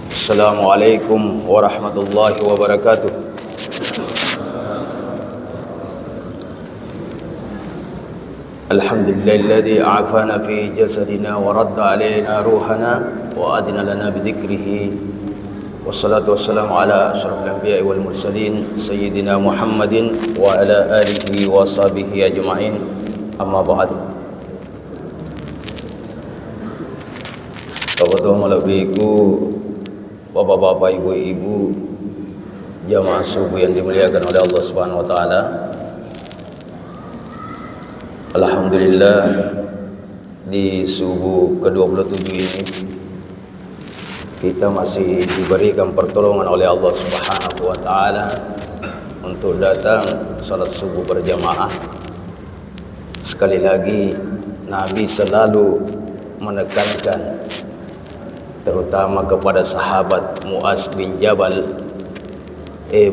Assalamualaikum warahmatullahi wabarakatuh. Alhamdulillahilladzi afana fi jasadina wa radda alaina ruhana wa adina lana bidzikrihi. Wassalatu wassalamu ala asyrafil anbiya'i wal mursalin sayyidina Muhammadin wa ala alihi wa sahbihi ajma'in. Amma ba'd. Bapak-bapak malabiku, bapak-bapak, ibu-ibu, jamaah subuh yang dimuliakan oleh Allah Subhanahu wa taala. Alhamdulillah, di subuh ke-27 ini kita masih diberikan pertolongan oleh Allah Subhanahu wa taala untuk datang salat subuh berjamaah. Sekali lagi Nabi selalu menekankan terutama kepada sahabat Muaz bin Jabal,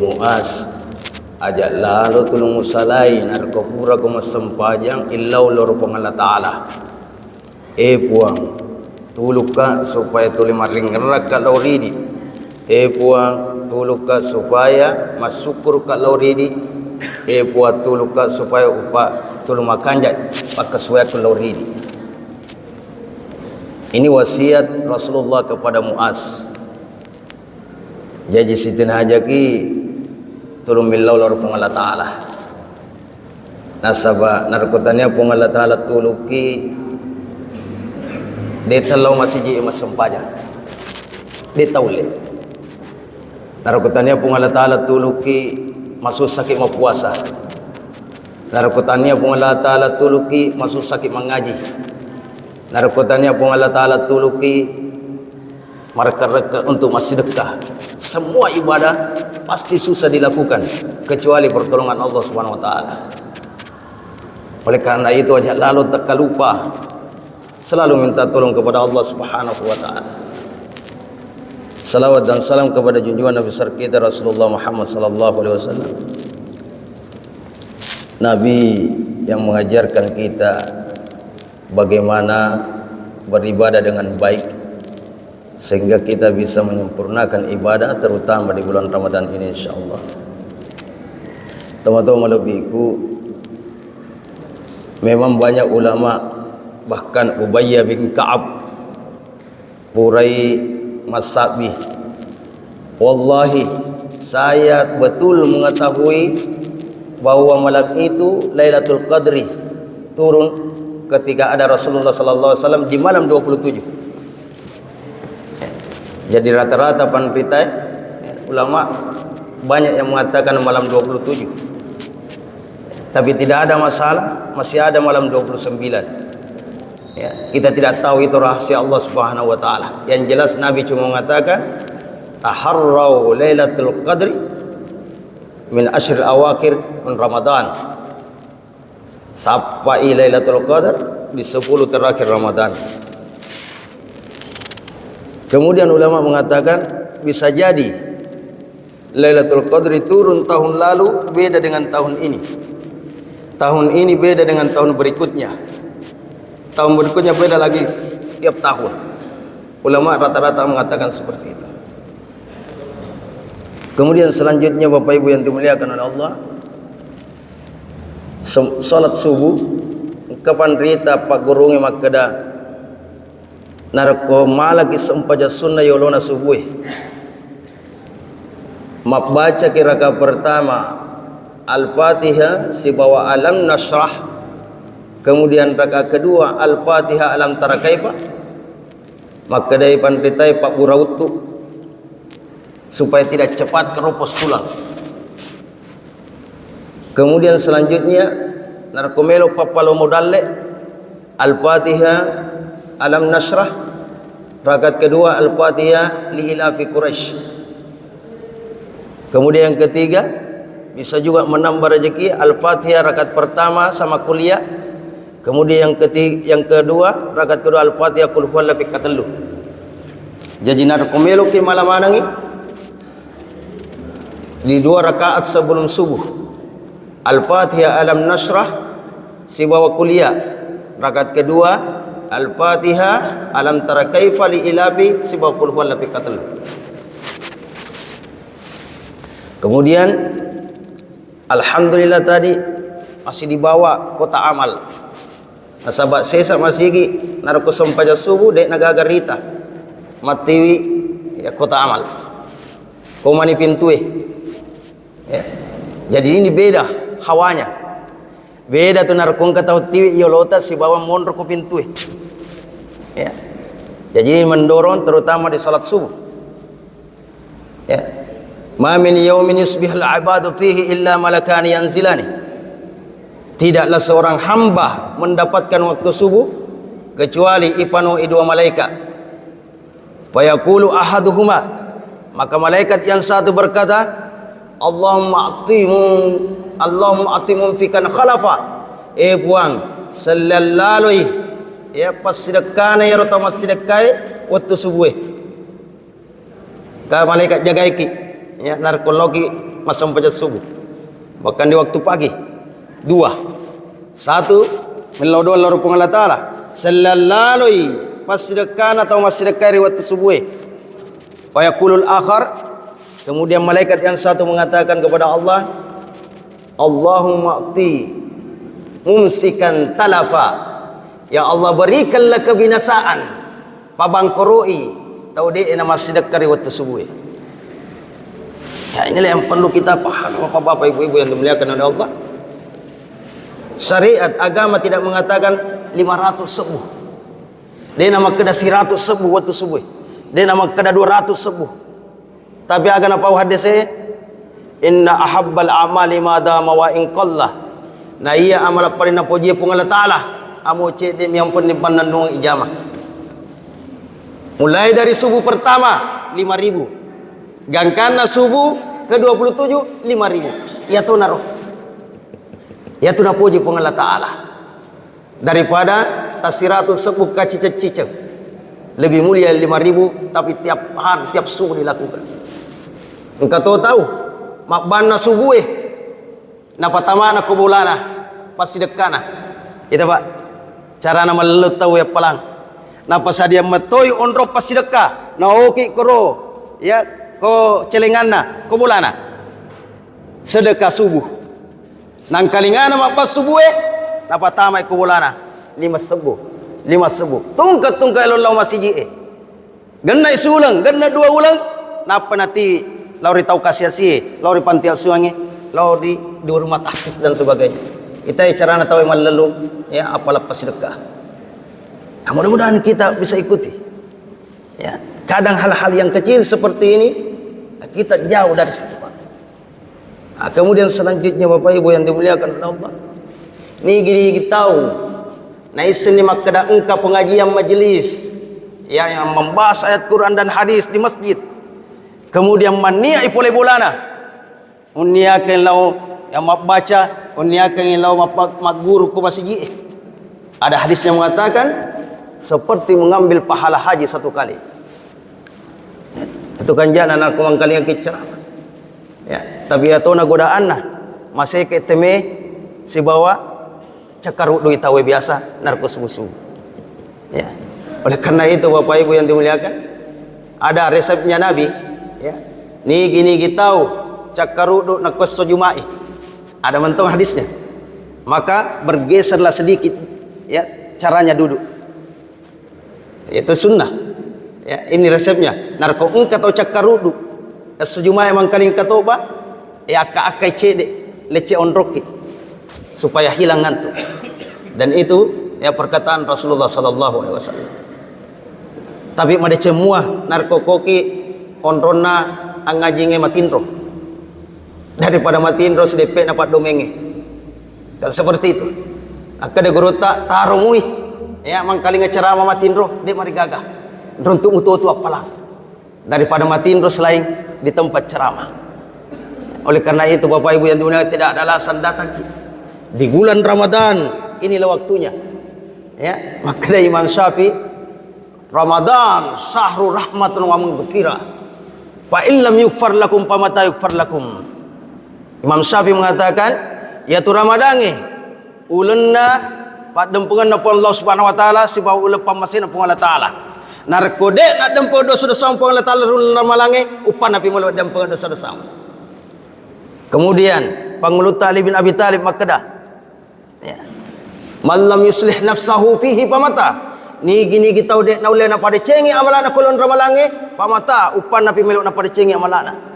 Muaz, ajak lalu tulung musalai narkopura kuma sempajang illau lor pangala ta'ala. Puang tuluka supaya tuli maring ngerak ka lauridi. Puang tuluka supaya masukur ka lauridi. Puang tuluka supaya upa tulung makanjat pakasuaya ka lauridi. Ini wasiat Rasulullah kepada Muaz. Jadi sitin hajaki tulung millau lor pangala ta'ala. Nasaba narkotannya pangala ta'ala tuluki detalau masih ji emas sempaja. Detaule. Narkotannya pangala ta'ala tuluki masuk sakit mau puasa. Narkotannya pangala ta'ala tuluki masuk sakit mengaji. Narkotannya pun Allah Ta'ala tuluki mereka-reka untuk bersedekah. Semua ibadah pasti susah dilakukan kecuali pertolongan Allah Subhanahu wa taala. Oleh karena itu ajak lalu tak lupa selalu minta tolong kepada Allah Subhanahu wa taala. Salawat dan salam kepada junjungan Nabi besar kita Rasulullah Muhammad sallallahu alaihi wasallam. Nabi yang mengajarkan kita bagaimana beribadah dengan baik sehingga kita bisa menyempurnakan ibadah terutama di bulan Ramadan ini insyaallah. Teman-teman malabiku, memang banyak ulama bahkan Ubayy bin Ka'ab, Qurai Masabi, wallahi saya betul mengetahui bahwa malam itu Lailatul Qadri turun ketika ada Rasulullah sallallahu alaihi wasallam di malam 27. Jadi rata-rata panritai ulama banyak yang mengatakan malam 27. Tapi tidak ada masalah, masih ada malam 29. Ya, kita tidak tahu itu rahasia Allah Subhanahu wa taala. Yang jelas Nabi cuma mengatakan taharrau lailatul qadri min ashr awakir min Ramadan. Sampai Lailatul Qadar di 10 terakhir Ramadan. Kemudian ulama mengatakan bisa jadi Lailatul Qadri turun tahun lalu beda dengan tahun ini. Tahun ini beda dengan tahun berikutnya. Tahun berikutnya beda lagi tiap tahun. Ulama rata-rata mengatakan seperti itu. Kemudian selanjutnya Bapak Ibu yang dimuliakan oleh Allah, salat subuh kapan rita pak gurungi makada narko malaki sempaja sunnah yolona subuh mak baca rakaat pertama Al-Fatihah si bawa alam nasrah, kemudian rakaat kedua Al-Fatihah alam tara kaifa, maka dari panritai pak burautu supaya tidak cepat keropos tulang. Kemudian selanjutnya narkomelo papalo modalle Al-Fatihah alam nasrah, rakaat kedua Al-Fatihah li ilafi Quraisy. Kemudian yang ketiga bisa juga menambah rezeki Al-Fatihah rakaat pertama sama kuliah. Kemudian yang kedua rakaat kedua Al-Fatihah qul huwallahu pikatelu. Jadi narkomelo ki malam manangi di 2 rakaat sebelum subuh Al-Fatihah alam nasrah si bawa kuliah, rakaat kedua Al-Fatihah, alam tara kaifa li ilabi, sebab qul huwallahu qatl. Kemudian alhamdulillah tadi masih dibawa kota amal. Nasabat sesa masih gi narko sampaja subuh dek nagaga rita. Matiwi ya kota amal. Komani pintue. Ya. Jadi ini beda hawanya. Beda tu narko kata tiwi yolota si bawa mondro ko pintue. Ya. Jadi ini mendorong terutama di salat subuh. Ya. Ma min yaumin yusbihul ibadu fihi illa malakani yanzilani. Tidaklah seorang hamba mendapatkan waktu subuh kecuali ipenuhi dua malaikat. Fa yaqulu ahaduhuma, maka malaikat yang satu berkata, Allahumma atimun fikan khalafa. Puang sallallahu ya pasidakana ya rota masidakai waktu subuh. Ka malaikat jaga iki ya narkologi masam pada subuh. Bahkan di waktu pagi. Dua. Satu melodol lalu Allah Ta'ala sallallahu pasidakana atau masidakai waktu subuh. Wa yaqulul akhar, kemudian malaikat yang satu mengatakan kepada Allah, Allahumma ati mumsikan talafa. Ya Allah, berikanlah kebinasaan pabangkoroi tau de nama sedekari waktu subuh. Ya inilah yang perlu kita paham Bapak Ibu yang dimuliakan oleh Allah. Syariat agama tidak mengatakan 500 subuh. Dia nama kena 100 subuh waktu subuh. Dia nama kena 200 subuh. Tapi agama apa hadis saya? Inna ahabbal amali ma dama wa in qalla. Na iya amal paling puji pun Allah Taala. Amo cede yang pun dipanandung ijamah. Mulai dari subuh pertama 5.000. Gangkana subuh ke-27 5.000. Ya tu naruh. Ya tu na puji pun Allah Taala. Daripada tasiratul subuh ka cicak-cicak. Lebih mulia 5.000 tapi tiap hari tiap subuh dilakukan. Engkau tahu makbana subuh napa tamana kubulana pasti dekana. Itu Pak. Cara nama lelut tahu ya pelang. Napa sadia metoi ondro pasti deka. Na oki koro ya ko celenganna kubulana. Sedekah subuh. Nang kalingana mapas subuh napa tamai kubulana 5 subuh. Tungkat lo masih ji. Genna isulang, genna 2 ulang. Napa nanti lauri tau kasih lauri panti asuange, lauri di rumah tahfiz dan sebagainya. Kita carana tahu yang lalu ya apalah sedekah. Nah, mudah-mudahan kita bisa ikuti. Ya, kadang hal-hal yang kecil seperti ini kita jauh dari situ, Pak. Nah, kemudian selanjutnya Bapak Ibu yang dimuliakan oleh Allah. Ni gini tahu. Nah, isni makada engka pengajian majelis ya, yang membahas ayat Quran dan hadis di masjid. Kemudian mania ipole bulana. Uniakan lau yang membaca, uniakan lau maguru ku masjid. Ada hadis yang mengatakan seperti mengambil pahala haji 1 kali. Ya, itu kan jangan anak kumang kali yang ceramah. Ya, tapi atau godaan nah masih ke teme si bawa cakaru duit tawe biasa narkos musuh. Ya. Oleh karena itu Bapak Ibu yang dimuliakan, ada resepnya Nabi ya. Ni gini tahu cakaru narkos sojumai. Ada mentong hadisnya. Maka bergeserlah sedikit ya caranya duduk. Itu sunnah. Ya, ini resepnya. Narko engka atau cakarudu. Sejumlah emang kali katoba ya akai cede lece onroki supaya hilang ngantuk. Dan itu ya perkataan Rasulullah sallallahu alaihi wasallam. Tapi made semua narko koki onrona angajinge matindro. Daripada matindro sedepe dapat domenge. Dan seperti itu. Akade guru tak tarumui ya mangkali ceramah matindro de mari gagah. Runtuk mutu-mutu apalah. Daripada matindro selain di tempat ceramah. Oleh karena itu Bapak Ibu yang dimuliakan, tidak ada alasan datang di bulan Ramadan, inilah waktunya. Ya, maka dari Imam Syafi'i, Ramadan syahrul rahmatun wa maghfirah. Fa illam yughfar lakum famata yughfar lakum. Imam Syafi'i mengatakan, yaitu Ramadan ulenna pak dempungan na pun Allah Subhanahu wa taala si bau ulah pamasin pun Allah taala narkode nak dempo dosa-dosa pun Allah taala rul malange upan api mulut dempungan dosa-dosa. Kemudian panguluta Ali bin Abi Talib Makkedah ya malam yuslih nafsahu fihi pamata ni gini kita udah naule na pada cengi amalana kolon ramalange pamata upan api mulut na pada cengi amalana.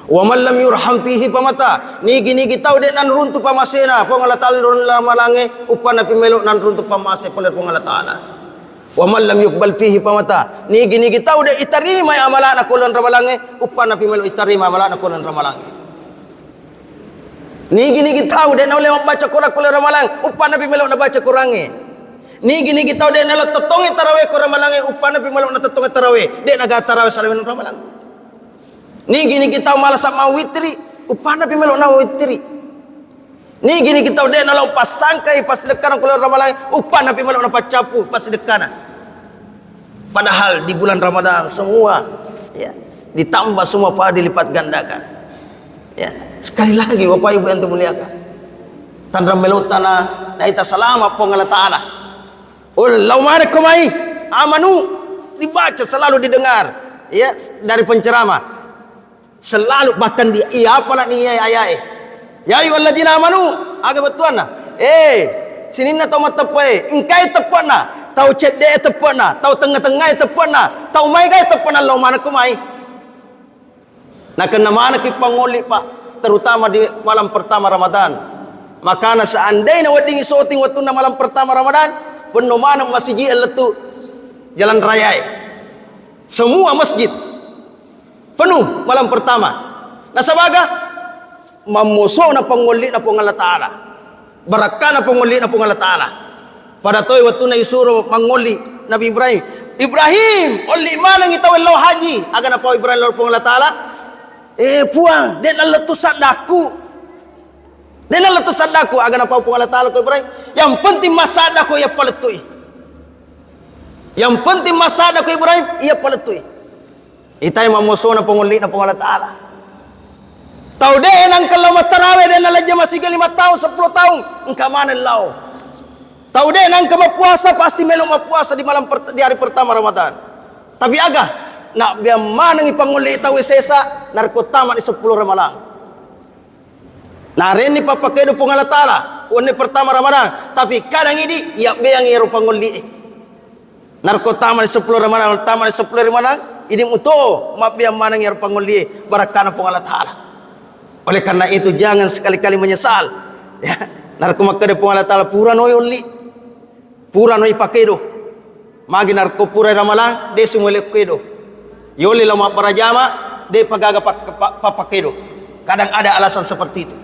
Wa man lam yurham fihi pamata ni gini kita udah nan runtu pamasena pong Allah taala run malange upan api melok nan runtu pamase poler pong Allah taala. Wa man lam yuqbal fihi pamata ni gini kita udah itarima amalana kolon ramalange upan api melok itarima amalana kolon ramalange. Ni gini kita udah naule membaca Quran kolon ramalang upan api melok na baca Qurange. Ni gini kita udah nalo tetongi tarawih kolon ramalange upan api melok na tetongi tarawih dek naga tarawih salawin ramalang. Ni gini kita malas sama witri upana pi melok na witri. Ni gini kita udah nalau pasangkai pas dekana keluar Ramadan upana pi melok na pacapu pas dekana. Padahal di bulan Ramadan semua ya ditambah semua pada dilipat gandakan. Ya, sekali lagi Bapak Ibu yang dimuliakan. Tandra melok tanah na ita salama pong Allah taala. Laumarikum ai amanu dibaca selalu didengar ya dari penceramah. Selalu bahkan dia iya apalah ni ya ya ayyuhalladzina amanu aga betuana sinina tau matepai engkai tepana tau cede tepana tau tengah-tengah tepana tau mai gai tepana lo mana kumai nak kena mana ki pangoli pak terutama di malam pertama Ramadan makana seandainya wadingi soting watuna malam pertama Ramadan penuh mana masjid letu jalan raya semua masjid penuh malam pertama. Nah sabaga mamuso na panguli na pong Allah Ta'ala. Barakah na panguli na pong Allah Ta'ala. Pada toy waktu na isuro manguli Nabi Ibrahim. Ibrahim, oli mana ngitaw law haji. Aga na po Ibrahim law pong Allah Ta'ala. Puang, den Allah tu sadaku. Den Allah tu sadaku. Aga na po pong Allah Ta'ala ko Ibrahim. Yang penting masadaku ia paletui. Yang penting masadaku Ibrahim ia paletui. Itay mamuso na panguli na pong Allah Ta'ala. Tau de nang kalau matarawih de nalaja masih 5 tahun 10 tahun engka mana lao. Tau de nang kemapuasa pasti melo mapuasa di di hari pertama Ramadan. Tapi aga nak biar mana ngi panguli tahu sesa narkotama di 10 Ramadan. Narin ni papakedo pong Allah Ta'ala une pertama Ramadan tapi kadang ini ya be yang iro panguli. Narkotama di 10 Ramadan pertama di 10 Ramadan ini untuk mabiang mana yang panguli barakana pong Allah Ta'ala. Oleh karena itu jangan sekali-kali menyesal ya narkomakade pong Allah Ta'ala pura noy oli pura noy pakedo magi narko pura ramalang de sumule kedo yoli lama barajama de pagaga pakedo kadang ada alasan seperti itu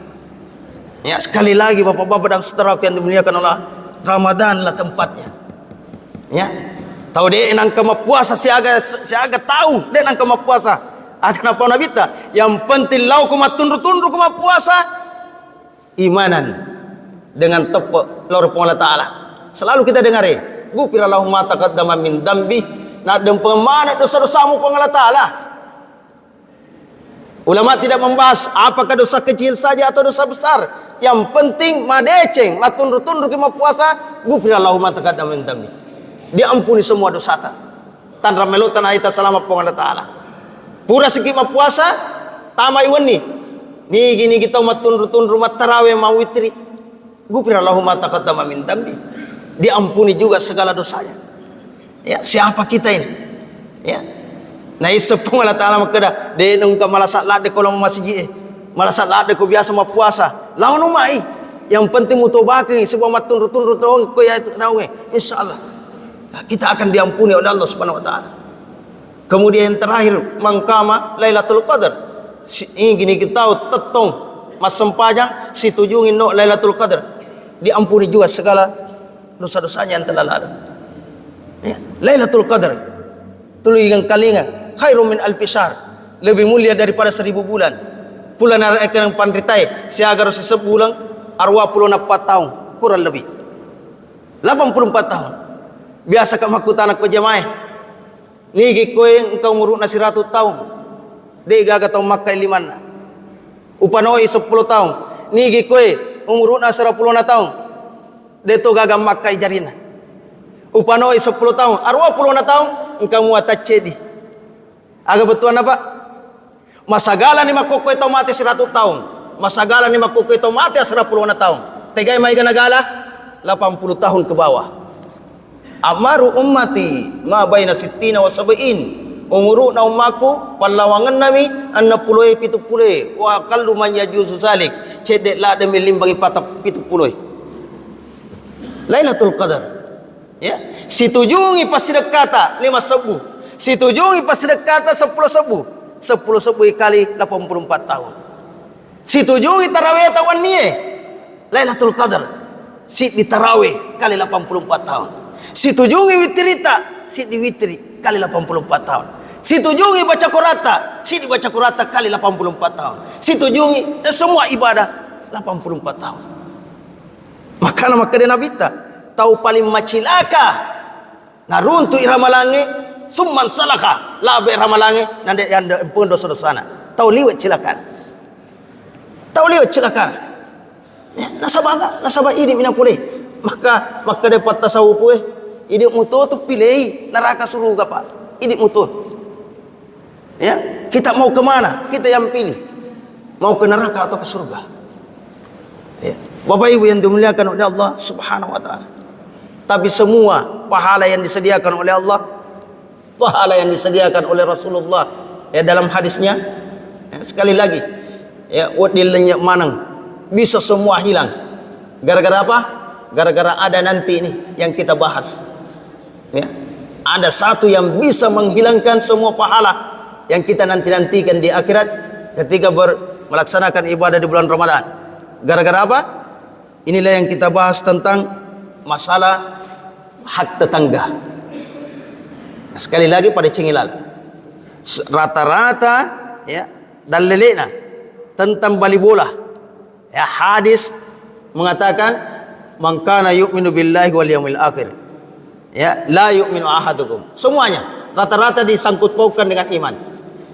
ya sekali lagi Bapak-bapak dan saudara yang dimuliakan Allah Ramadan lah tempatnya ya. Tahu deh nang kemapuasa siaga tahu deh nang kemapuasa akan apa nabita yang penting lau kumatundur kemapuasa imanan dengan tepuk lor Allah Ta'ala selalu kita dengar gufira lahu ma taqaddama min dambi nak dempemana dosa-dosamu Allah Ta'ala. Ulama tidak membahas apakah dosa kecil saja atau dosa besar yang penting madeceng matundur kemapuasa gufira lahu ma taqaddama min dambi diampuni semua dosa tanra melutan aita selama pong Allah Ta'ala pura segi puasa tamai wani ni gini kita matundur rumah tarawih mau witri gufira lahu ma taqaddama min dambi diampuni juga segala dosanya ya siapa kita ini ya nah isepung Allah Ta'ala makada de nungka malasat lade kolong masjid malasat lade ko biasa mau puasa lawan umai yang penting mutobaki sebuah matundur tahu ko ya itu tahu insyaallah kita akan diampuni oleh Allah Subhanahu wa taala. Kemudian yang terakhir mangkama Lailatul Qadar. Ini gini kita tetong mas sempajang si tujungin no Lailatul Qadar. Diampuni juga segala dosa-dosanya yang telah lalu. Ya, Lailatul Qadar. Tulingan kalingan khairum min alfi syahr. Lebih mulia daripada 1000 bulan. Bulan akan pandritai siagar sebulan arwah 24 tahun kurang lebih. 84 tahun. Biasa kamaku tanak pejamaah nigi koeng engkau muruk nasi 100 tahun de gaga tau makai liman upanoi 10 tahun nigi koe umuruk nasi 10 tahun Deto gagam makai jarina. Upanoi 10 tahun, arwah 10 tahun, engkau muatat cedi. Aga betuan apa? Masagala ni makukui tau mati 100 tahun. Masagala ni makukui tau mati 10 tahun. Tegai mai ganagala 80 tahun ke bawah. Amaru ummati ma baina 60 wa 70. Umuru na ummaku palawangan nami 60 70 wa qallu man yajuzu salik. Cedek la demi limbagi patap 70. Lailatul Qadar. Ya, situjungi pasidekata 5 sebu. Situjungi pasidekata 10 sebu. 10 sebu kali 84 tahun. Situjungi tarawih tawan nie. Lailatul Qadar. Sit di tarawih kali 84 tahun. Situjungi witrita, sit di witri kali 84 tahun. Situjungi baca Qurata, sit dibaca Qurata kali 84 tahun. Situjungi semua ibadah 84 tahun. Maka dia nabita tahu paling macilaka naruntu iramalange summan salaka labe iramalange nande yanda pun dosa-dosana tahu liwat cilakan ya, nasabah ini mina pulih maka dapat tasawuf ini mutu tu pilih neraka surga pak ini mutu ya kita mau kemana kita yang pilih mau ke neraka atau ke surga ya. Bapak Ibu yang dimuliakan oleh Allah Subhanahu wa taala. Tapi semua pahala yang disediakan oleh Allah, pahala yang disediakan oleh Rasulullah ya dalam hadisnya ya, sekali lagi ya wadil lenyak manang bisa semua hilang. Gara-gara apa? Gara-gara ada nanti ini yang kita bahas. Ya. Ada satu yang bisa menghilangkan semua pahala yang kita nanti-nantikan di akhirat ketika melaksanakan ibadah di bulan Ramadan. Gara-gara apa? Inilah yang kita bahas tentang masalah hak tetangga. Nah, sekali lagi pada cengilal. Rata-rata ya dan lelena tentang bali bola. Ya hadis mengatakan man kana yu'minu billahi wal yaumil akhir. Ya, la yu'minu ahadukum. Semuanya rata-rata disangkut pautkan dengan iman.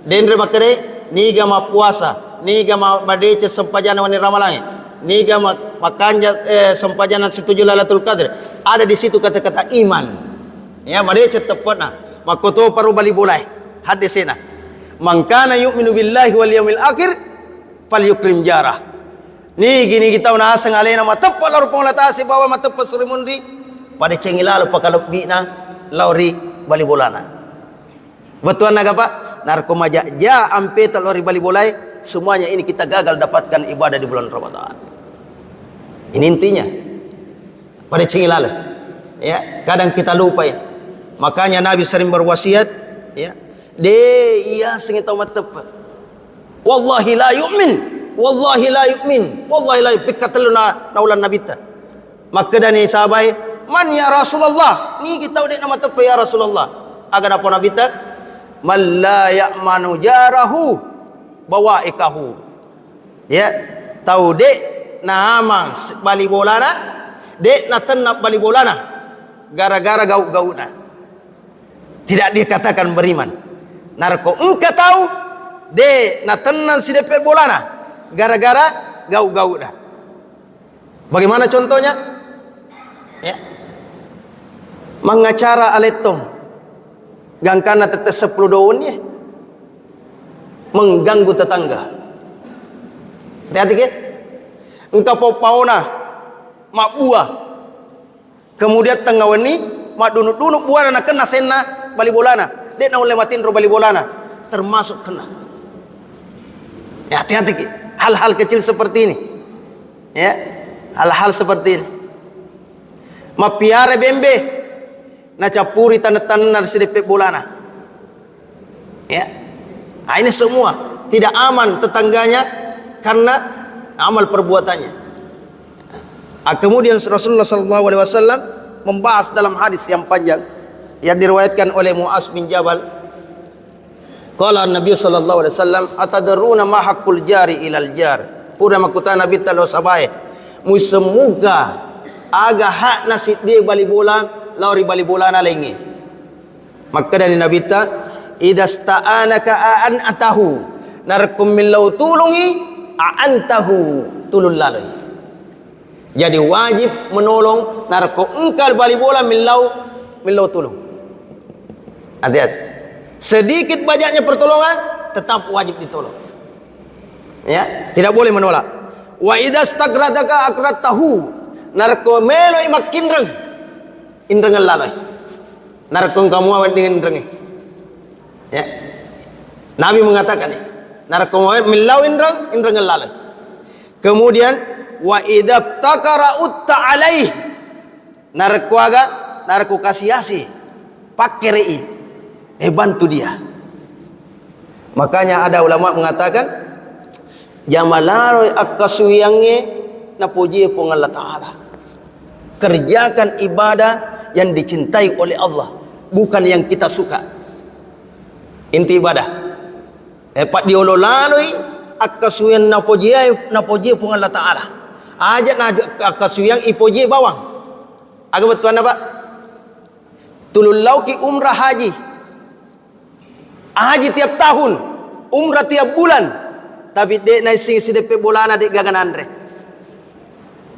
Dendre makere niga ma puasa, niga ma madece sempajana wani ramalange. Niga makanja sempajanan setuju Lailatul Qadar ada di situ kata-kata iman ya madece tepatna makoto paru bali bolai hadisena man kana yu'minu billahi wal yaumil akhir falyukrim jarah ni gini kita una asang alena mateppa lor pong latasi bawa mateppa surimundi pada cengilalu pakalobina lauri bali bolana betuan naga pak narkomaja ja ampe lori bali bolai semuanya ini kita gagal dapatkan ibadah di bulan Ramadan. Ini intinya. Pada cengilala. Ya, kadang kita lupa ya. Makanya Nabi sering berwasiat ya. Iya sengita matep. Wallahi la yu'min. Wallahi la yu'min. Wallahi la pikateluna naulan nabita. Maka dani sahabai, man ya Rasulullah. Ni kita udah nama tepe ya Rasulullah. Agar apa nabita? Man la ya'manu jarahu bawaikahu. Ya, tahu dek nama bali bolana dek na tenap bali bolana gara-gara gauk-gaukna tidak dikatakan beriman narko engka tahu dek na tenan si depe bolana gara-gara gauk-gaukna bagaimana contohnya ya mengacara aletong gangkana tetes 10 daunnya mengganggu tetangga hati-hati ke engkau pauna mak buah kemudian tengah weni mak dunuk-dunuk buah na kena senna bali bolana dek na lematin ro bali bolana termasuk kena ya hati-hati hal-hal kecil seperti ini ya hal-hal seperti ini mak piare bembe na capuri tanah-tanah sedepet bolana ya nah, ini semua tidak aman tetangganya karena amal perbuatannya. Kemudian Rasulullah SAW membahas dalam hadis yang panjang yang diriwayatkan oleh Muaz bin Jabal. Qala Nabi SAW, atadruna ma haqqul jari ilal jar. Pura makuta Nabi talo sabae. Mu semoga aga hak nasid dia bali bola, lauri bali bola na lengi. Maka dari Nabi ta idasta'anaka an atahu narkum millau tulungi a'antahu tulul lalai. Jadi wajib menolong narko engkal bali bola milau tolong. Hati-hati. Sedikit banyaknya pertolongan tetap wajib ditolong. Ya, tidak boleh menolak. Wa idza stagradaka akratahu narko melo imak kinreng. Indrengan lalai. Narko kamu awet dengan indrengi. Ya. Nabi mengatakan ini. Narko milau indrengan lalai. Kemudian wa idza takara utta alaih narko kasih pakai rei bantu dia. Makanya ada ulama mengatakan jamalaro akasuyange napuji pun Allah Ta'ala. Kerjakan ibadah yang dicintai oleh Allah, bukan yang kita suka. Inti ibadah pak diololaloi akasuyan napuji pun Allah Ta'ala. Ajak akasuyang ipoji bawang. Agak betul apa? Tulullau ki umrah haji. Haji tiap tahun, umrah tiap bulan. Tapi dek naik sing sidepe bolana dek gagan andre.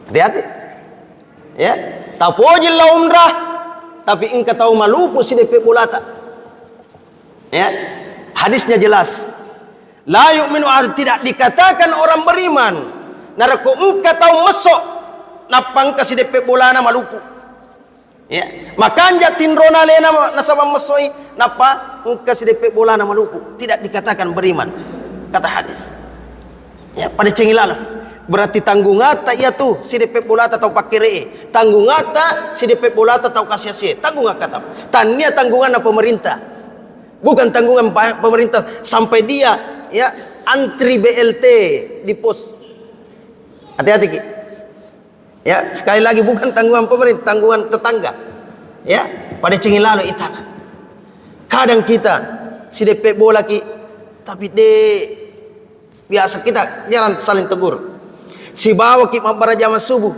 Hati-hati. Ya, tapoji la umrah, tapi engkau tahu malupu sidepe bolata. Ya, hadisnya jelas. La yu'minu tidak dikatakan orang beriman. Narako engkau tahu mesok napang kasih DP bolana malupu. Ya, makanya tinrona lena nasaba mesoi napa engkau kasih DP bolana malupu. Tidak dikatakan beriman. Kata hadis. Ya, pada cengilala. Berarti tanggungata ia tuh si DP bolata tahu pakai ree. Tanggungata si DP bolata tahu kasih asie. Tanggungata tahu. Tania tanggungan pemerintah. Bukan tanggungan pemerintah sampai dia ya antri BLT di pos. Hati-hati Ki. Ya, sekali lagi bukan tanggungan pemerintah, tanggungan tetangga. Ya, pada cengilalo itana. Kadang kita si DP bola Ki, tapi biasa kita jarang saling tegur. Si bawa Ki mabara jam subuh.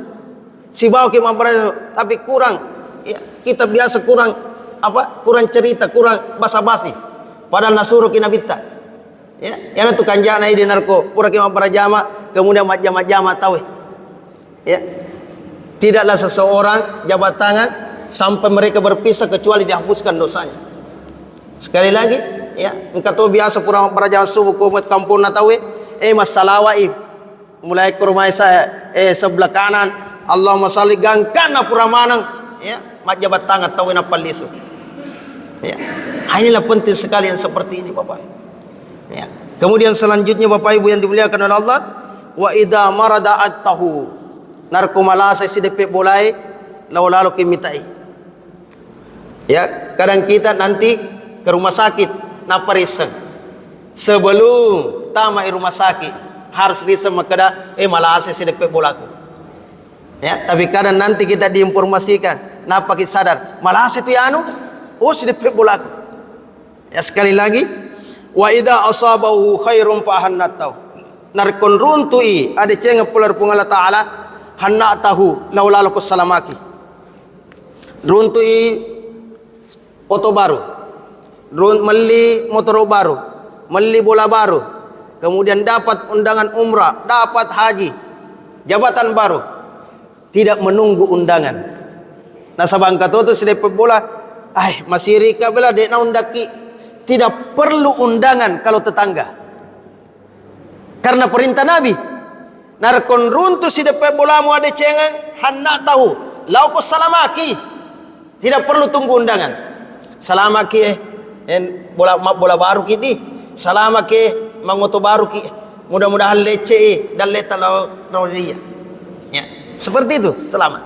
Si bawa Ki mabara tapi kurang ya, kita biasa kurang kurang cerita, kurang basa-basi. Padahal nasuruh Ki nabita. Ya, yang itu kanjana di narko, pura Ki mabara jama, kemudian jama-jama tahu. Ya. Tidaklah seseorang jabat tangan sampai mereka berpisah kecuali dihapuskan dosanya. Sekali lagi, ya, engkau tahu biasa pura jam subuh ko buat kampung na tahu masalah mulai ke rumah saya sebelah kanan Allahumma shalli gangkana pura manang ya jabat tangan tahu na palisu. Ya. Inilah penting sekali yang seperti ini Bapak. Ya. Kemudian selanjutnya Bapak Ibu yang dimuliakan oleh Allah, wa idza marada attahu narkomalasa si DP bolai lalu kimitai. Ya, kadang kita nanti ke rumah sakit napariseng. Sebelum tamai rumah sakit harus risem makada malasa si DP bolaku. Ya, tapi kadang nanti kita diinformasikan, napa kita sadar, malasa itu ya si DP bolaku. Ya, sekali lagi, wa idza asabahu khairum fa hannatahu. Narkon runtui ada cenga pular pung Allah Ta'ala hannatahu laulalu salamaki. Runtui foto baru. Meli motor baru, meli bola baru. Kemudian dapat undangan umrah, dapat haji, jabatan baru. Tidak menunggu undangan. Nah sabang katoto si DP bola, masih rika bela dek na undaki. Tidak perlu undangan kalau tetangga. Karena perintah Nabi. Narkon runtu si DP bola mu ada cengang hendak tahu. Lau ko salamaki. Tidak perlu tunggu undangan. Salamaki bola baru ki di. Salamaki mangoto baru ki. Mudah-mudahan lece dan leta lau dia. Ya, seperti itu selamat.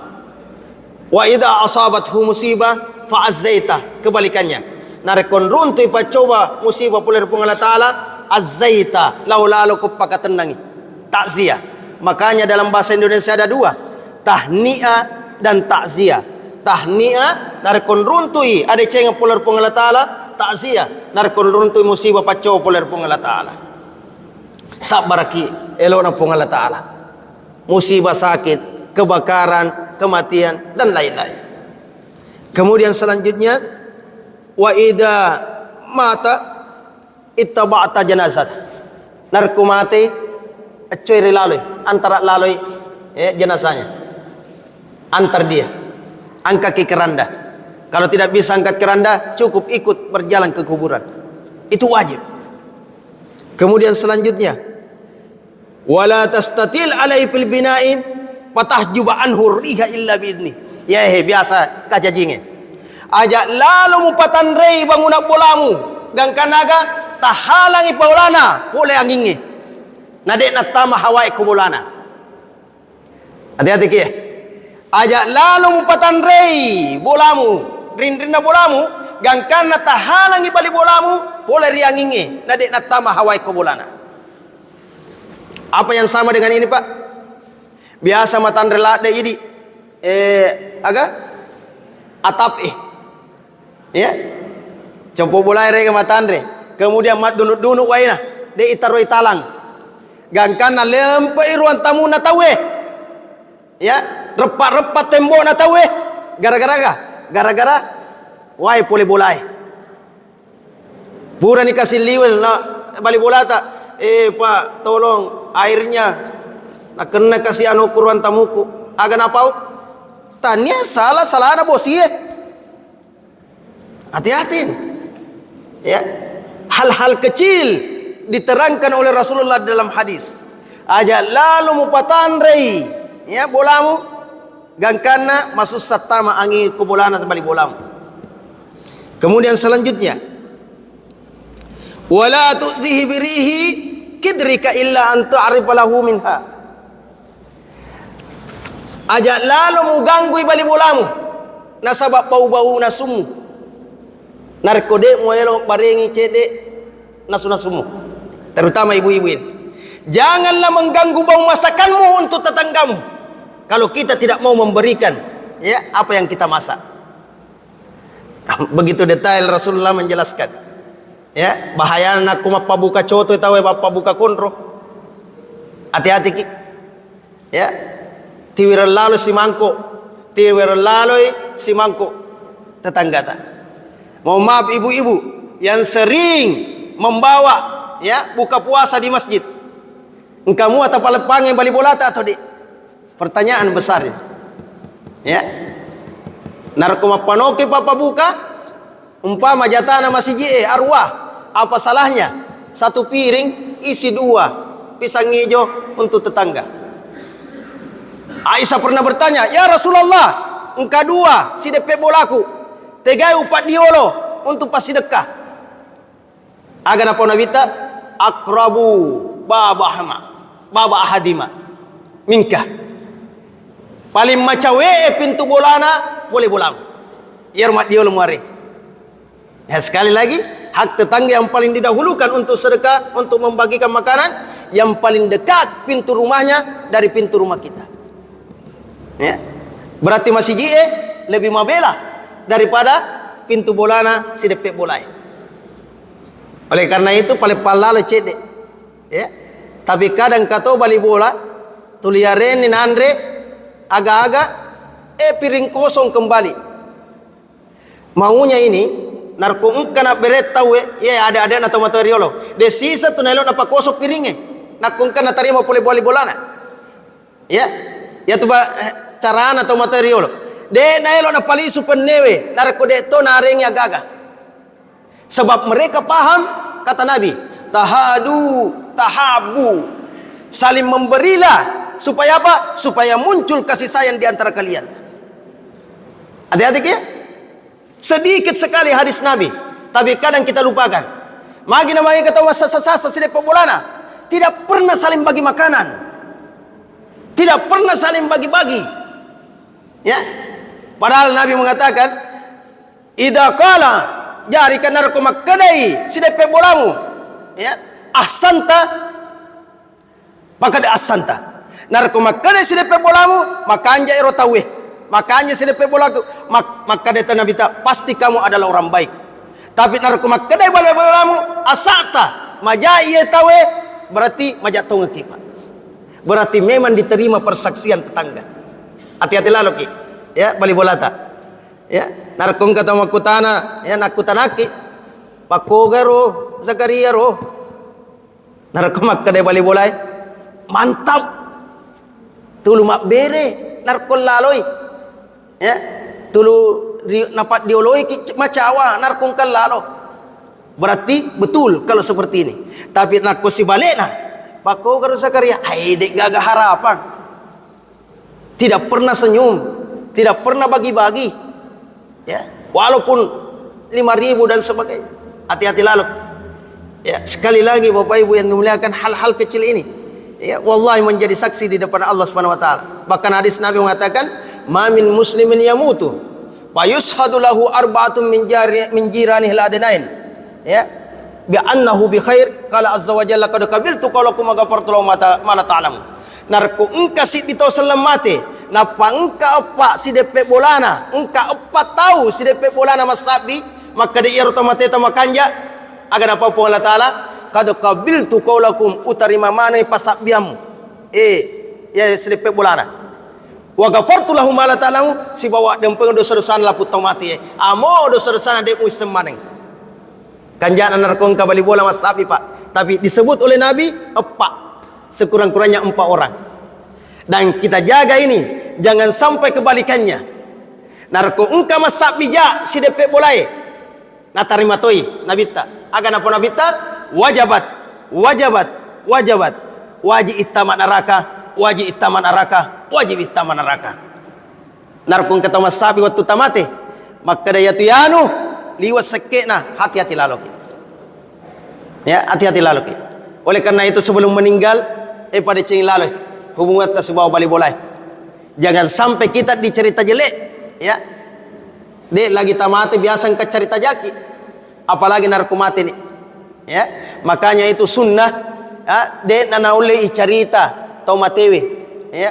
Wa idza asabathu musibah fa azzaita, kebalikannya. Narkon runtu ipa coba musibah puler pung Allah Ta'ala azzaita lalu ku pakatenangi takziah. Makanya dalam bahasa Indonesia ada dua, tahniah dan takziah. Tahniah narkon runtui ada cenga puler pung Allah Ta'ala, takziah narkon runtui musibah pacoba puler pung Allah Ta'ala. Sabaraki elona pung Allah Ta'ala. Musibah sakit, kebakaran, kematian dan lain-lain. Kemudian selanjutnya wa idza mata ittaba'ta janazat. Narko mati acoy laloi antara laloi jenazahnya. antar dia, angkat ke keranda. Kalau tidak bisa angkat keranda, cukup ikut berjalan ke kuburan. Itu wajib. Kemudian selanjutnya, wala tastatil alai fil bina'i fatahjuba anhu riha illa biidni. Ya biasa kajajinge. Ajak lalu mupatan rei bangunak bolamu gangkanaga tahalangi paulana boleh anginge. Nadek natama hawai kubulana. Hati-hati kia. Ajak lalu mupatan rei bolamu, rin-rinna bolamu gangkana tahalangi bali bolamu boleh rianginge. Nadek natama hawai kubulana. Apa yang sama dengan ini, Pak? Biasa matan relade ini atap ya. Compo bolai re matan re. Kemudian mat dunuk-dunuk waina de itaroi talang. Gangkana lempai ruang tamu na tawe. Ya, repat-repat tembok na tawe. Gara-gara wai pole bolai. Pura ni kasih liwel na balik bola tak. Pak, tolong airnya nak kena kasih anu ruang tamuku. Agan apa? Tanya salah na bos ye. Hati-hati. Ya. Hal-hal kecil diterangkan oleh Rasulullah dalam hadis. Aja lalu mupatan rei, ya bolamu gangkana masuk satama angi kubulana sebalik bolamu. Kemudian selanjutnya, wala tu'zihi birihi kidrika illa an ta'rifa lahu minha. Aja lalu muganggu balik bolamu nasabab bau-bau nasumu. Narkode muelo barengi cede nasu-nasumu, terutama ibu-ibu ini. Janganlah mengganggu bau masakanmu untuk tetanggamu kalau kita tidak mau memberikan ya apa yang kita masak. Begitu detail Rasulullah menjelaskan. Ya, bahaya nak kuma pabuka coto tahu bapak buka kontro. Hati-hati ki. Ya. Tiwir lalu si mangko, tiwir lalu si mangko tetangga tak. Mohon maaf ibu-ibu yang sering membawa ya buka puasa di masjid. Engkamu atau palepang yang balik bola atau di? Pertanyaan besar ini. Ya. Narkoma panoke papa buka umpama jatana masih arwah. Apa salahnya? Satu piring isi 2 pisang hijau untuk tetangga. Aisyah pernah bertanya, "Ya Rasulullah, engkau 2 si DP bolaku. Tegai upat diolo untuk pasti dekah." Agan apa nabita? Akrabu baba ahadima minka. Paling macawe pintu bolana boleh bolang. Ya rumah diolo muare. Ya sekali lagi, hak tetangga yang paling didahulukan untuk sedekah, untuk membagikan makanan yang paling dekat pintu rumahnya dari pintu rumah kita. Ya. Berarti masih lebih mabela daripada pintu bolana si depek bolai. Oleh karena itu paling palala cede. Ya. Tapi kadang kato bali bola tuliaren ni Andre agak-agak piring kosong kembali. Maunya ini narko kana beret tahu ya ada atau materiolo. De sisa tunelo napa kosong piringnya. Nakung kana tarimo pole bali bolana. Ya. Ya tu carana atau materiolo. De naelo na palisu penewe narko de to narengnya gaga. Sebab mereka paham kata Nabi, tahabu, saling memberilah supaya apa? Supaya muncul kasih sayang di antara kalian. Adik-adik ya? Sedikit sekali hadis Nabi, tapi kadang kita lupakan. Magi namanya kata sasa sini pebulana, tidak pernah saling bagi makanan, tidak pernah saling bagi-bagi. Ya. Padahal Nabi mengatakan, "Idza qala jarikan narkoma kedai sidepe bolamu." Ya, ahsanta maka de ahsanta. Narkoma kedai sidepe bolamu, maka anja ero tawe. Makanya sidepe bolaku, maka de Nabi ta pasti kamu adalah orang baik. Tapi narkoma kedai bolamu asata, majai tawe berarti majatong kifa. Berarti memang diterima persaksian tetangga. Hati-hati lalu ki. Ya bali bolata ya narkong kata makutana ya nakutanaki pakogaro Zakaria ro narkomak kadai bali bolai mantap tulu mak bere narkol laloi Ya, tulu napat dioloi macawa narkong kalalo. Berarti betul kalau seperti ini. Tapi narko si balik nah. Pako karo sakarya, ai dek gagah harapan. Tidak pernah senyum, tidak pernah bagi-bagi. Ya, walaupun 5.000 dan sebagainya. Hati-hati lalu. Ya, sekali lagi Bapak Ibu yang dimuliakan, hal-hal kecil ini, ya, wallahi menjadi saksi di depan Allah Subhanahu wa taala. Bahkan hadis Nabi mengatakan, "Ma min muslimin yamutu fa yushhadu lahu arba'atun min jiranihi al-adnain." Ya, bi annahu bi khair, qala azza wa jalla qad qabiltu qawlakum wa ghafartu lahu ma la ta'lamun. Narko engka si dito selemate, napa engka apa si depe bolana, engka apa tahu si depe bolana masabi, maka dia otomatis makanja agar apa pun Allah taala qad qabiltu qawlakum utarima mana pasabiam ya si depe bolana. Wa ghafartu lahu ma la ta'lamun, si bawa dempeng dosa-dosa laput mati amo dosa-dosa dek musem maneng. Kanjaan narkong kabali bola mas sapi pak, tapi disebut oleh Nabi empat, sekurang-kurangnya 4 orang. Dan kita jaga ini, jangan sampai kebalikannya. Narko engka mas sapi ja si depek bolai, natarima toi nabita, agan apa nabita? Wajabat, wajib itamat neraka, wajib itamat neraka. Narkong kata mas sapi waktu tamate, maka daya tuyanu liwas sekena, hati-hati lalu. Ya, hati-hati lalu. Oleh karena itu sebelum meninggal pada cing lalu hubungan sebuah bali boleh. Jangan sampai kita dicerita jelek, ya. Dek lagi tamate biasa ke cerita jaki, apalagi narkomate ini. Ya, makanya itu sunnah, ya, dek nana oleh cerita atau matewe, ya,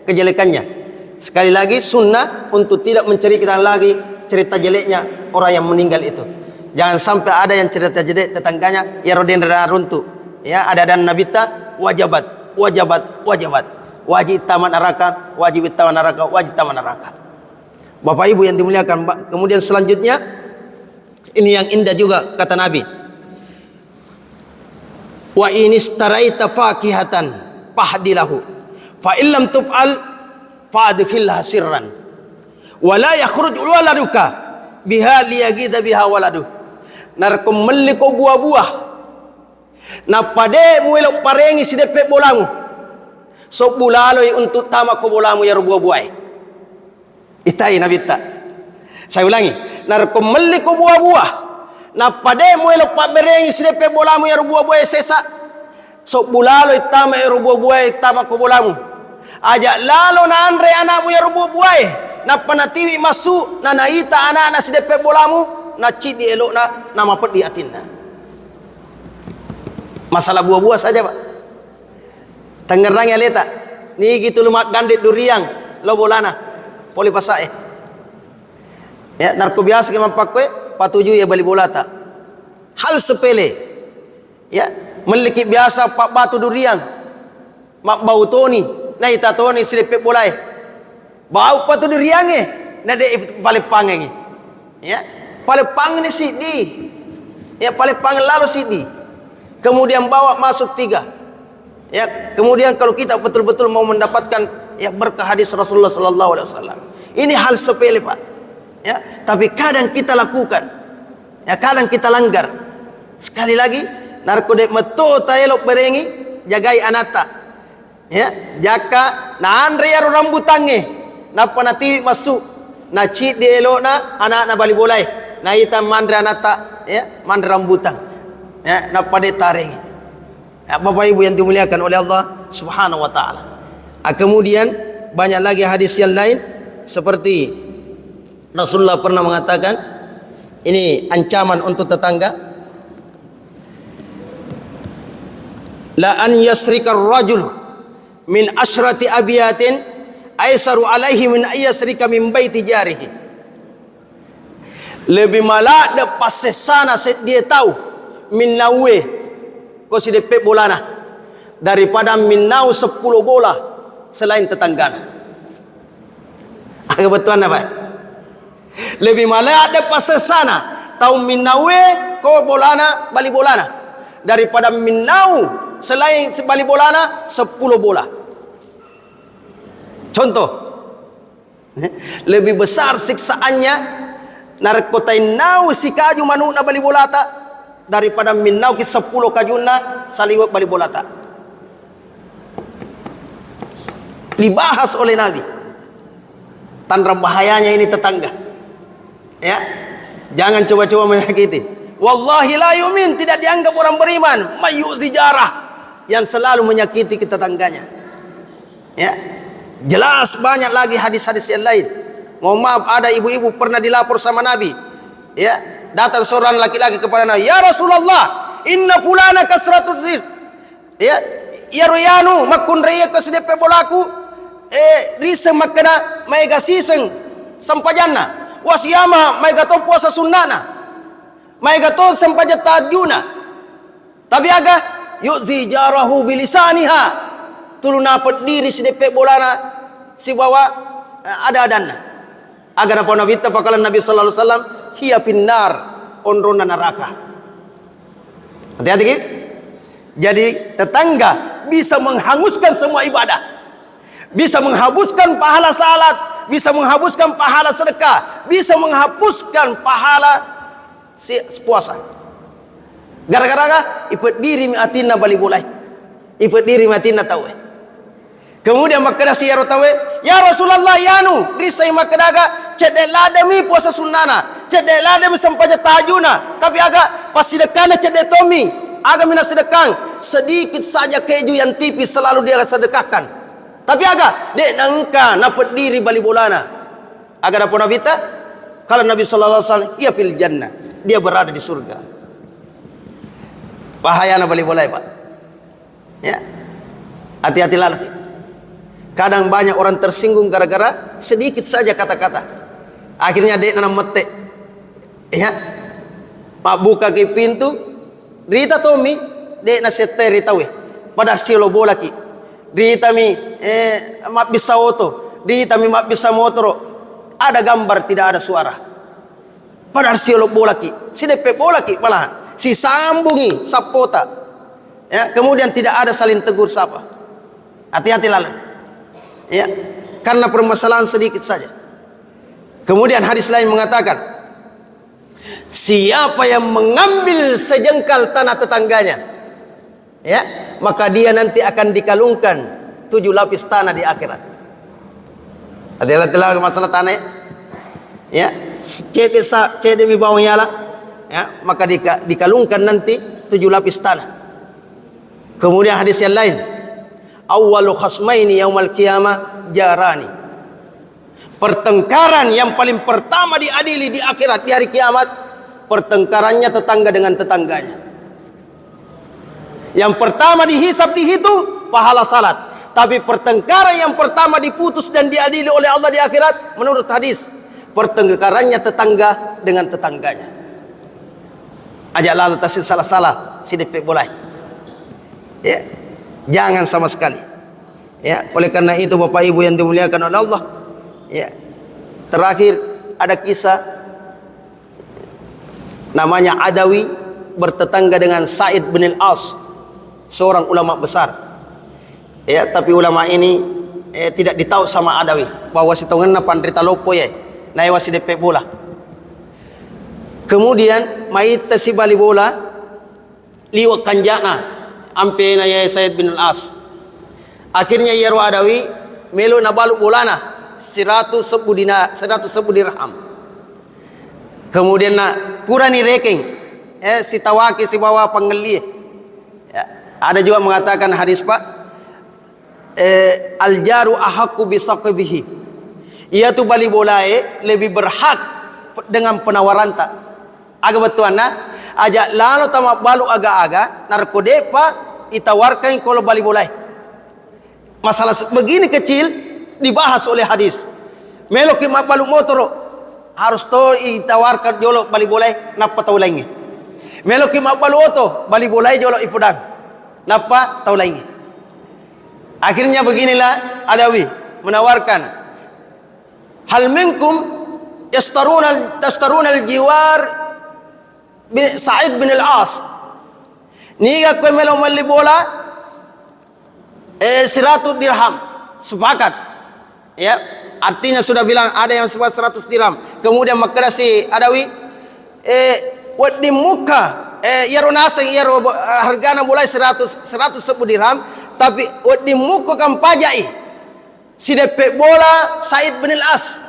kejelekannya. Sekali lagi sunnah untuk tidak menceritakan lagi cerita jeleknya orang yang meninggal itu. Jangan sampai ada yang cerita jelek tetangganya ya roden runtuh. Ya, ada dan nabita wajibat. Wajib taman neraka, wajib taman neraka. Bapak Ibu yang dimuliakan, kemudian selanjutnya ini yang indah juga kata Nabi. Wa inistaraita fakihatan fahdilahu fa illam tuf'al fadkhilha sirran wa la yakhruj waladuka biha liyagida biha waladu. Narko meliko buah-buah na pade muelo parengi si depe bolamu so bulaloi untuk tama ko bolamu ya buah-buah itai nabita. Saya ulangi, narko meliko buah-buah na pade muelo paberengi si depe bolamu ya buah-buah sesa so bulaloi tama ya buah-buah tama ko bolamu aja lalo na andre anamu ya buah-buah na panatiwi masuk na naita anak-anak si depe bolamu na cid di elok na mapet di atinna. Masalah buah-buah saja pak. Tangerang ya leta ni gitu lumak gandit duriang lo bolana poli pasae. Ya narko biasa ke mampakwe patuju ya bali bolata. Hal sepele. Ya meliki biasa pak batu duriang mak bau toni na ita toni si depe bolai bau patu duriange na de pale pangenge. Ya pale pang ni sidi, ya pale pang lalu sidi, kemudian bawa masuk 3, ya kemudian kalau kita betul-betul mau mendapatkan ya berkah hadis Rasulullah Sallallahu Alaihi Wasallam, ini hal sepele pak, ya tapi kadang kita lakukan, ya kadang kita langgar. Sekali lagi narko dek meto taelok berengi jagai anata, ya jaka na andre ya rambutange, na panati masuk, na cid di elok na anak na bali bolai. Na ita mandra nata ya mandra rambutan ya na pade taring ya, Bapak Ibu yang dimuliakan oleh Allah Subhanahu wa taala. Kemudian banyak lagi hadis yang lain seperti Rasulullah pernah mengatakan ini ancaman untuk tetangga, la an yasrika ar-rajul min asyrati abiyatin aisaru alaihi min ayyasrika min baiti jarihi. Lebih malak de pasesana set dia tahu minawe ko si depe bolana daripada minau 10 bola selain tetanggana. Agak betul apa? Lebih malak de pasesana tahu minawe ko bolana bali bolana daripada minau selain bali bolana 10 bola. Contoh Lebih besar siksaannya narkotain nau si kaju manuna bali bolata daripada minau ki 10 kajuna saliwat bali bolata. Dibahas oleh Nabi. Tanda bahayanya ini tetangga. Ya. Jangan coba-coba menyakiti. Wallahi la yu'min, tidak dianggap orang beriman, mayyu'dzi jarah, yang selalu menyakiti tetangganya. Ya. Jelas banyak lagi hadis-hadis yang lain. Mohon maaf, ada ibu-ibu pernah dilapor sama Nabi. Ya, datang seorang laki-laki kepada Nabi, "Ya Rasulullah, inna fulana kasratul zir." Ya, ya royanu makun raya kesedepe bolaku riseng makana maiga siseng sampajanna. Wasiyama maiga to puasa sunnana. Maiga to sampaja tajuna. Tapi aga yu'zi jarahu bilisaniha. Tuluna pediri sedepe bolana si bawa ada adanna. Agar apa Nabi tafakalan Nabi sallallahu alaihi wasallam hiya finnar onrona neraka. Hati-hati gitu. Jadi tetangga bisa menghanguskan semua ibadah. Bisa menghapuskan pahala salat, bisa menghapuskan pahala sedekah, bisa menghapuskan pahala puasa. Gara-gara ikut diri miatina bali bolai. Ikut diri miatina tahu. Kemudian makada si yaro tahu, "Ya Rasulullah yanu, risai makadaga cedek lademi puasa sunnana, cedek lademi sampaja tajuna, tapi agak pas sedekahna cedek tomi, agak mina sedekang, sedikit saja keju yang tipis selalu dia sedekahkan." Tapi agak dek nangka napet diri bali bolana. Agar apa Nabi ta? Kalau Nabi sallallahu alaihi wasallam, ia fil jannah, dia berada di surga. Bahayana bali bolai, Pak. Ya. Hati-hati lagi. Kadang banyak orang tersinggung gara-gara sedikit saja kata-kata. Akhirnya dek nanam mete. Ya. Pak buka ke pintu, Rita Tommy, dek na seteri tawe. Pada siolo bola ki. Rita mi mak bisa auto, Rita mi mak bisa motor. Ada gambar tidak ada suara. Padahal siolo bola ki, si depe bola ki malah si sambungi sapota. Ya, kemudian tidak ada saling tegur sapa. Hati-hati lalu. Ya, karena permasalahan sedikit saja. Kemudian hadis lain mengatakan, siapa yang mengambil sejengkal tanah tetangganya, ya, maka dia nanti akan dikalungkan 7 lapis tanah di akhirat. Hati-hati lagi masalah tanah. Ya, cede di bawahnya lah. Ya, maka dikalungkan nanti 7 lapis tanah. Kemudian hadis yang lain, awwalu khasmaini yaumal qiyamah jarani. Pertengkaran yang paling pertama diadili di akhirat, di hari kiamat, pertengkarannya tetangga dengan tetangganya. Yang pertama dihisab dihitung pahala salat, tapi pertengkaran yang pertama diputus dan diadili oleh Allah di akhirat menurut hadis, pertengkarannya tetangga dengan tetangganya. Ajak lalu tasir salah-salah si depek boleh. Ya, jangan sama sekali. Ya, oleh karena itu Bapak Ibu yang dimuliakan oleh Allah, ya, terakhir ada kisah namanya Adawi bertetangga dengan Sa'id bin Al-As, seorang ulama besar. Ya, tapi ulama ini tidak ditahu sama Adawi bahwa si tongenna pandrita lopo ya, na wasi depek bola. Kemudian maita si bali bola liwak kanjana ampe na ya Sa'id bin Al-As. Akhirnya Yaro Adawi melo na baluk bolana 100 dirham. Kemudian na kurani reking si tawaki si bawa penggeli. Ya, ada juga mengatakan hadis Pak, al jaru ahaqqu bi saqbihi. Ia tu bali bolae lebih berhak dengan penawaran tak. Aga betuana aja lalu tamak balu aga-aga narkodepa itawarkan kalau bali bolai. Masalah begini kecil dibahas oleh hadis. Melok ki balu motor harus to itawarkan jolo bali bolai napa tahu lainnya. Melok ki balu oto bali bolai jolo ifudang napa tahu lainnya. Akhirnya beginilah Adawi menawarkan, hal minkum tastaruna al-jiwar bin Sa'id bin Al-As. Niga kwe melo mali bola 100 dirham. Sepakat. Ya, artinya sudah bilang ada yang sebuah 100 dirham. Kemudian makna si Adawi wadi muka yaro nasa yaro hargana mulai 110 dirham, tapi wadi muka kan pajai si DP bola Said bin Al-As.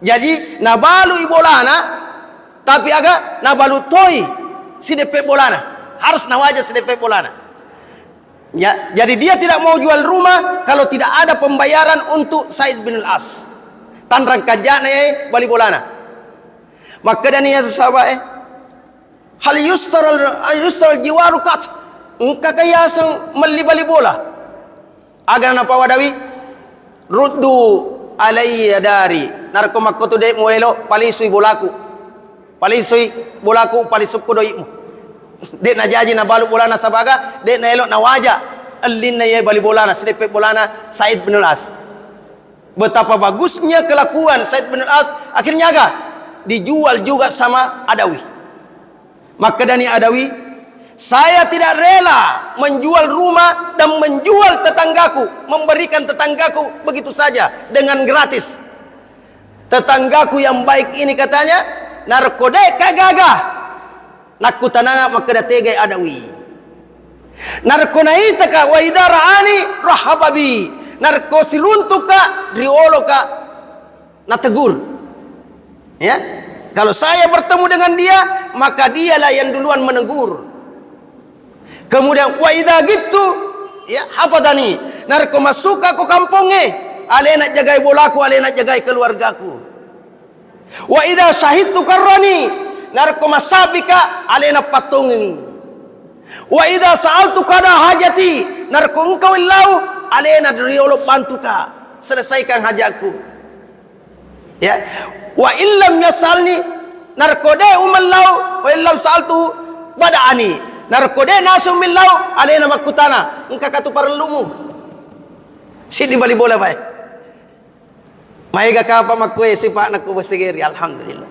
Jadi nabalu ibolana tapi agak nabalu toy si DP bolana, harus nawaja si DP bolana. Ya, jadi dia tidak mau jual rumah kalau tidak ada pembayaran untuk Said bin Al-As. Tanrang kajana bali bolana. Maka dan ya sahabat hal yustal jiwaru kat engka kaya sang meli bali bola. Agar napa wadawi? Ruddu alayya dari narko makko de moelo palisui bolaku. Palisui bolaku palisukku doimu. Dek na jaji na balu bolana sabaga, dek na elok na waja allin na ye bali bolana sedepe bolana Said bin Al-As. Betapa bagusnya kelakuan Said bin Al-As, akhirnya agak dijual juga sama Adawi. Maka dari Adawi, saya tidak rela menjual rumah dan menjual tetanggaku, memberikan tetanggaku begitu saja dengan gratis. Tetanggaku yang baik ini katanya narkode kagagah nakku tananga makada tegay Adawi. Narko naitaka wa idaraani rahababi. Narko siluntuka rioloka nategur. Ya, kalau saya bertemu dengan dia, maka dialah yang duluan menegur. Kemudian wa idza gitu ya hafadani. Narko masuka ko kamponge, ale nak jagai bolaku, ale nak jagai keluargaku. Wa idza syahidtu karrani. Narko masabika alena patungi. Wa idza sa'altu kada hajati narko engkau illau alena driolo bantuka selesaikan hajatku. Ya, wa illam yasalni narko de umallau wa illam sa'altu bada'ani narko de nasu millau alena makutana engka katu parlumu. Sini bali bola bae. Maiga ka pa makwe sipa nakku besigeri alhamdulillah.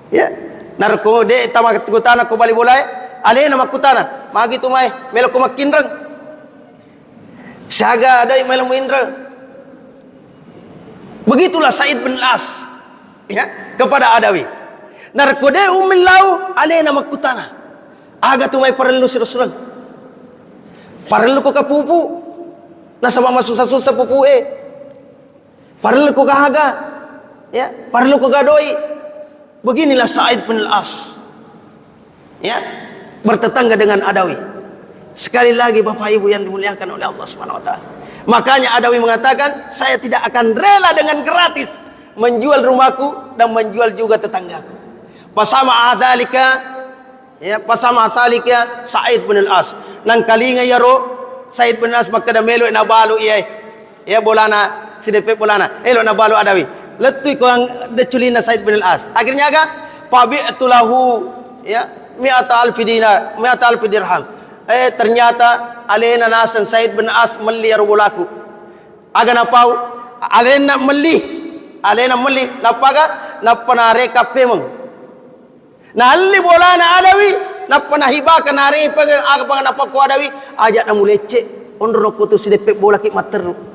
Ya. Narko de tama kutana ko bali bolay ale na makutana magi tumay melo ko makinrang syaga dai melo muinrang. Begitulah Said bin Al-As ya kepada Adawi. Narko de umillau ale na makutana aga tumay parelu sirusrang parelu ko kapupu nasa masusah-susah pupu parelu ko kahaga ya parelu ko gadoi. Beginilah Said bin Al-As ya bertetangga dengan Adawi. Sekali lagi Bapak Ibu yang dimuliakan oleh Allah Subhanahu wa taala. Makanya Adawi mengatakan, saya tidak akan rela dengan gratis menjual rumahku dan menjual juga tetanggaku. Pasama azalika ya pasama asalika Said bin Al-As. Nang kalinga yaro Said bin Al-As makka da melo na balu ya bolana sidepe bolana elo na balu Adawi. Letui ko ang deculina Said bin Al-As. Akhirnya agak pabi'tu lahu ya 100,000 dinar, 100,000 dirham. Ternyata alena nasan Said bin Al-As meliar bolaku. Aga napau alena meli napaga napanare kapemang. Nalli bolana Adawi napanahibaka nare pag aga pang napako Adawi aja na mulece ondro ko to sidepe bola ki materu.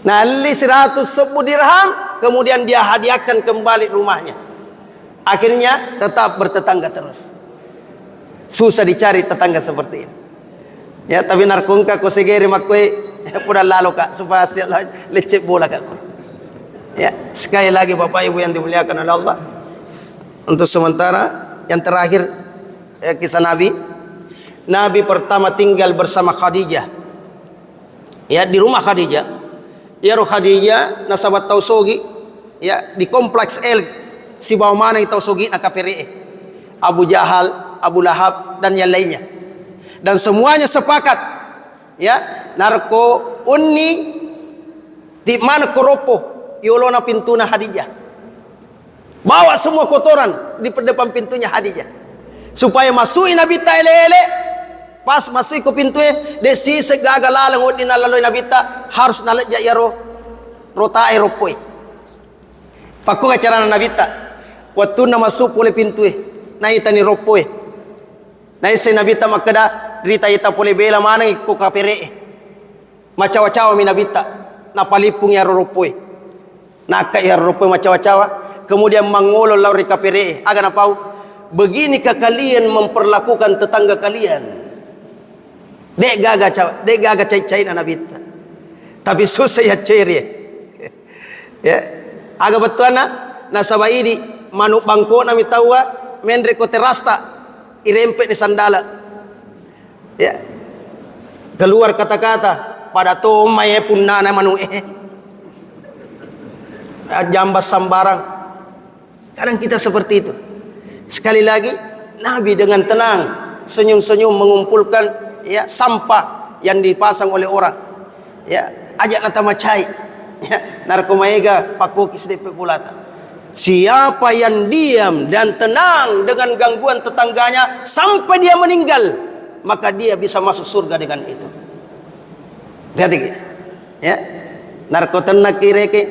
Nali 110 dirham, kemudian dia hadiahkan kembali rumahnya. Akhirnya tetap bertetangga terus. Susah dicari tetangga seperti ini. Ya, tapi narkungka ko segeri makwe pudah lalu kak supaya lecek bola kak. Ya, sekali lagi Bapak Ibu yang dimuliakan oleh Allah. Untuk sementara yang terakhir kisah Nabi. Nabi pertama tinggal bersama Khadijah. Ya, di rumah Khadijah. Ya Khadijah nasabat tausogi ya di kompleks El si bawah mana yang tausogi nak kafiri Abu Jahal, Abu Lahab dan yang lainnya. Dan semuanya sepakat ya narko unni di mana koropo yolona pintuna Khadijah. Bawa semua kotoran di depan pintunya Khadijah supaya masukin Nabi ta ele-ele. Pas masuk ke pintu desi segagal lalang odi nalaloi nabita harus nalajak yaro rota aeropoi. Paku acara nabita waktu na masuk pole pintu naita ni ropoi. Naisa nabita makada rita ita pole bela mana ko kapere. Macawa-cawa mi nabita na palipung yaro ropoi. Nakai harupa macam-macam. Kemudian mangolo lauri kapere. Agan apa? Beginikah kalian memperlakukan tetangga kalian? Dek gaga cai-cai na nabita. Tapi susah ya ceri. Ya. Aga betul na sabaidi manuk bangko na mitawa mendre ko terasta irempet ni sandala. Ya. Keluar kata-kata pada to maye punna na manu jambas sambarang. Kadang kita seperti itu. Sekali lagi Nabi dengan tenang senyum-senyum mengumpulkan ya sampah yang dipasang oleh orang. Ya, ajak nata macai. Ya, narkomaega pakokis de pepulata. Siapa yang diam dan tenang dengan gangguan tetangganya sampai dia meninggal, maka dia bisa masuk surga dengan itu. Hati-hati. Ya. Narkotenak kireke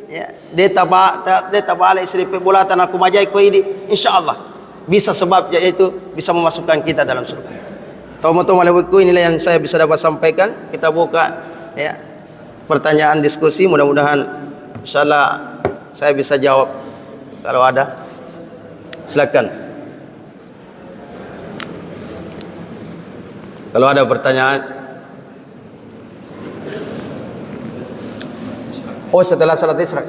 ya, deta bala istri pebulatan aku majai ko ini insyaallah bisa sebab yaitu bisa memasukkan kita dalam surga. Tomo-tomo lewiku inilah yang saya bisa dapat sampaikan. Kita buka ya pertanyaan diskusi, mudah-mudahan insyaallah saya bisa jawab kalau ada. Silakan. Kalau ada pertanyaan. Oh, setelah salat Isra.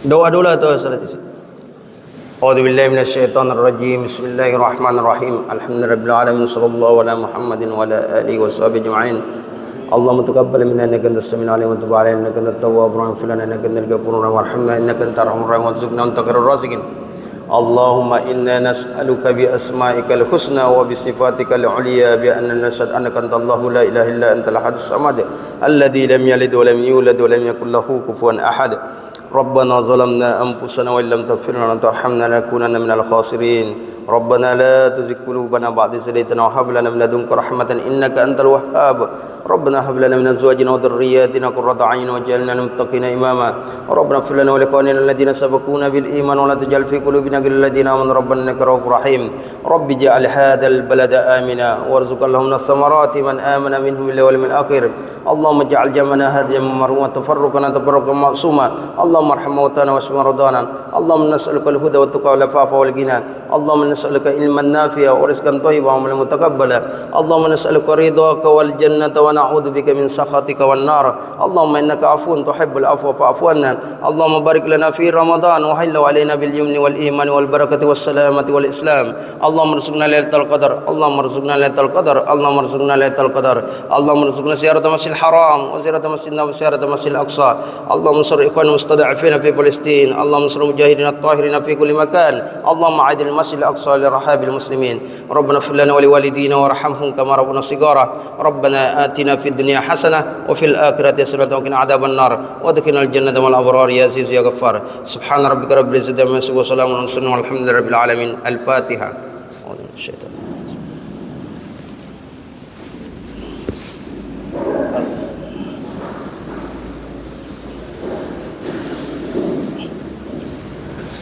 Doa dulu atau salat Isra? A'udzu billahi minasyaitonir rajim. Bismillahirrahmanirrahim. Alhamdulillahirabbil alamin. Shallallahu ala Muhammadin wa ala alihi washabihi ajma'in. Allahumma taqabbal minna innaka antas samiul alim wa tub alaina innaka antat tawwabur rahim. Fil lana innaka antal ghafurur rahim warhamna innaka antar arhamur rahim warzuqna anta khairur raziqin. Allahumma inna nas'aluka bi asma'ikal husna wa bi sifatikal ulya bi anna nashhadu annaka antallahu la ilaha illa antal ahadus samad alladzi lam yalid wa lam yulad wa lam yakul lahu kufuwan ahad. ربنا ظلمنا أنفسنا وإن لم تغفر لنا وترحمنا لنكونن من الخاسرين ربنا لا تزغ قلوبنا بعد إذ هديتنا وهب لنا من لدنك رحمة إنك أنت الوهاب ربنا هب لنا من أزواجنا وذرياتنا قرة أعين واجعلنا للمتقين إماما ربنا اغفر لنا ولإخواننا الذين سبقونا بالإيمان ولا تجعل في قلوبنا غلا للذين آمنوا ربنا إنك رؤوف رحيم رب اجعل هذا البلد آمنا وارزق اللهم من الثمرات من آمن منهم بالله واليوم الآخر اللهم اجعل جمعنا هديا مرحوما تفرقنا تفرقا معصوما اللهم ارحم موتانا واشف مرضانا اللهم نسألك الهدى والتقى والعفاف والغنى اللهم نسألك علما نافعا ورزقا طيبا وعملا متقبلا اللهم نسألك رضاك والجنة ونعوذ بك من سخطك والنار اللهم إنك عفو تحب العفو فاعف عنا اللهم بارك لنا في رمضان وحل علينا باليمن والإيمان والبركة والسلامة والإسلام اللهم ارزقنا ليلة القدر اللهم ارزقنا ليلة القدر اللهم ارزقنا ليلة القدر اللهم ارزقنا زيارة مسجد الحرام وزيارة مسجد النبوي وزيارة مسجد الأقصى اللهم انصر إخواننا المستضعفين في فلسطين اللهم انصر المجاهدين الطاهرين في كل مكان اللهم أعد المسجد الأقصى لرحاب المسلمين ربنا اغفر لنا ولوالدينا وارحمهم كما ربنا صغارا ربنا آتنا في الدنيا حسنة وفي الآخرة حسنة وقنا عذاب النار وادخلنا الجنة مع الأبرار يا عزيز يا غفار سبحان ربك رب العزة عما يصفون وسلام على المرسلين والحمد لله رب العالمين الفاتحة.